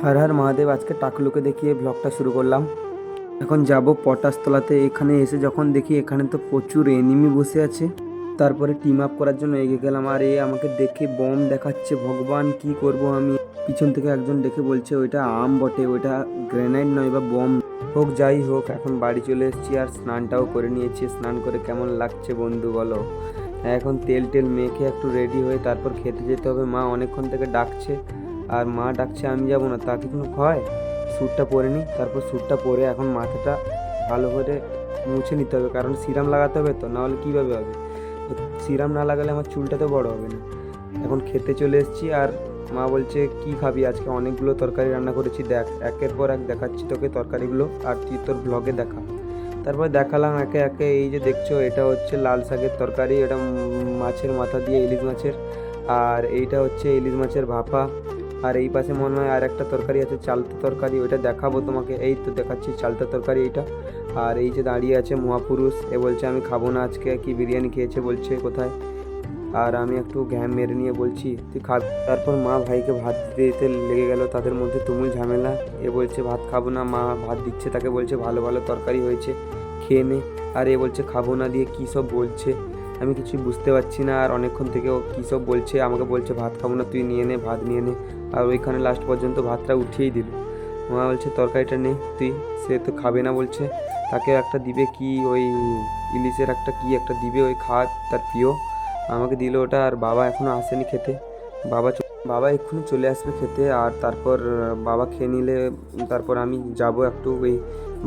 হর হর মহাদেব। আজকে টাকলুকে দেখিয়ে ব্লগটা শুরু করলাম। এখন যাব পটাশতলাতে। এখানে এসে যখন দেখি এখানে তো প্রচুর এনিমি বসে আছে, তারপরে টিম আপ করার জন্য এগিয়ে গেলাম। আর এ আমাকে দেখে বম দেখাচ্ছে। ভগবান কি করব আমি। পিছন থেকে একজন দেখে বলছে ওইটা আম বটে, ওইটা গ্রেনাইড নয় বা বম হোক। যাই হোক, এখন বাড়ি চলে এসেছি আর স্নানটাও করে নিয়েছি। স্নান করে কেমন লাগছে বন্ধু বলো। এখন তেল টেল মেখে একটু রেডি হয়ে তারপর খেতে যেতে হবে। মা অনেকক্ষণ থেকে ডাকছে, আর মা ডাকছে আমি যাব না, তা কি কোনো হয়। স্যুটটা পরে নিই, তারপর স্যুটটা পরে এখন মাথাটা ভালো করে মুছে নিতে হবে, কারণ সিরাম লাগাতে হবে তো, নাহলে কীভাবে হবে। সিরাম না লাগালে আমার চুলটা তো বড় হবে না। এখন খেতে চলে এসেছি আর মা বলছে কি খাবি, আজকে অনেকগুলো তরকারি রান্না করেছি, দেখ একের পর এক দেখাচ্ছি তোকে তরকারিগুলো, আর তুই তোর ব্লগে দেখা। তারপর দেখালাম একে একে। এই যে দেখছো, এটা হচ্ছে লাল শাকের তরকারি, এটা মাছের মাথা দিয়ে, ইলিশ মাছের। আর এইটা হচ্ছে ইলিশ মাছের ভাপা। আর এই পাশে মনে হয় আর একটা তরকারি আছে, চালতা তরকারি, ওইটা দেখাবো তোমাকে। এই তো দেখাচ্ছি চালতা তরকারি এইটা। আর এই যে দাঁড়িয়ে আছে মহাপুরুষ, এ বলছে আমি খাবো না আজকে, কি বিরিয়ানি খেয়েছে বলছে কোথায়। আর আমি একটু ঘ্যাম মেরে নিয়ে বলছি তুই খা। তারপর মা ভাইকে ভাত দিতে দিতে লেগে গেল, তাদের মধ্যে তুমুল ঝামেলা। এ বলছে ভাত খাবো না, মা ভাত দিচ্ছে, তাকে বলছে ভালো ভালো তরকারি হয়েছে খেয়ে নে। আর এ বলছে খাবো না দিয়ে কী সব বলছে, আমি কিছু বুঝতে পারছি না। আর অনেকক্ষণ থেকে ও কী সব বলছে, আমাকে বলছে ভাত খাবো না, তুই নিয়ে নে, ভাত নিয়ে নে। আর ওইখানে লাস্ট পর্যন্ত ভাতটা উঠিয়েই দিল। মা বলছে তরকারিটা নে তুই, সে তো খাবে না বলছে, তাকে একটা দিবে কি ওই ইলিশের একটা কি একটা দিবে, ওই খাওয়া তার প্রিয়। আমাকে দিল ওটা। আর বাবা এখনও আসেনি খেতে। বাবা এক্ষুনি চলে আসবে খেতে। আর তারপর বাবা খেয়ে নিলে তারপর আমি যাব একটু, ওই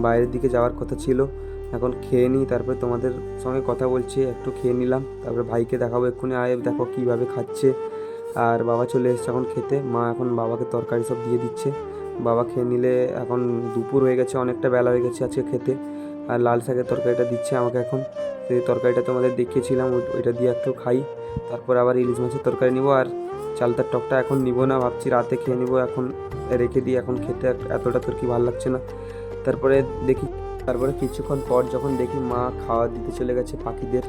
বাইরের দিকে যাওয়ার কথা ছিল। এখন খেয়ে নিই, তারপরে তোমাদের সঙ্গে কথা বলছি। একটু খেয়ে নিলাম, তারপরে ভাইকে দেখাবো এক্ষুনি, আয় দেখো কীভাবে খাচ্ছে। আর বাবা চলে এসছে এখন খেতে। মা এখন বাবাকে তরকারি সব দিয়ে দিচ্ছে, বাবা খেয়ে নিলে। এখন দুপুর হয়ে গেছে, অনেকটা বেলা হয়ে গেছে আজকে খেতে। আর লাল শাকের তরকারিটা দিচ্ছে আমাকে এখন। সেই তরকারিটা তোমাদের দেখিয়েছিলাম, ওইটা দিয়ে একটু খাই। তারপর আবার ইলিশ মাছের তরকারি নিব। আর চালতার টকটা এখন নিব না, ভাবছি রাতে খেয়ে নিব। এখন রেখে দিই, এখন খেতে এতটা তোর কি ভালো লাগছে না। তারপরে দেখি, তারপরে কিছুক্ষণ পর যখন দেখি মা খাওয়া দিতে চলে গেছে পাখিদের।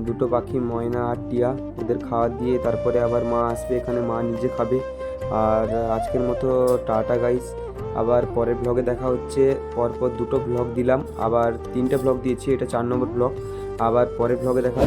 দুটো পাখি ময়না আর টিয়া, ওদের খাওয়া দিয়ে তারপরে আবার মা আসবে এখানে, মা নিজে খাবে। আর আজকের মতো টাটা গাইস। আবার পরের ব্লগে দেখা হচ্ছে। পরপর দুটো ব্লগ দিলাম, আবার 3টে ব্লগ দিয়েছি, এটা 4 নম্বর ব্লগ। আবার পরের ব্লগে দেখা।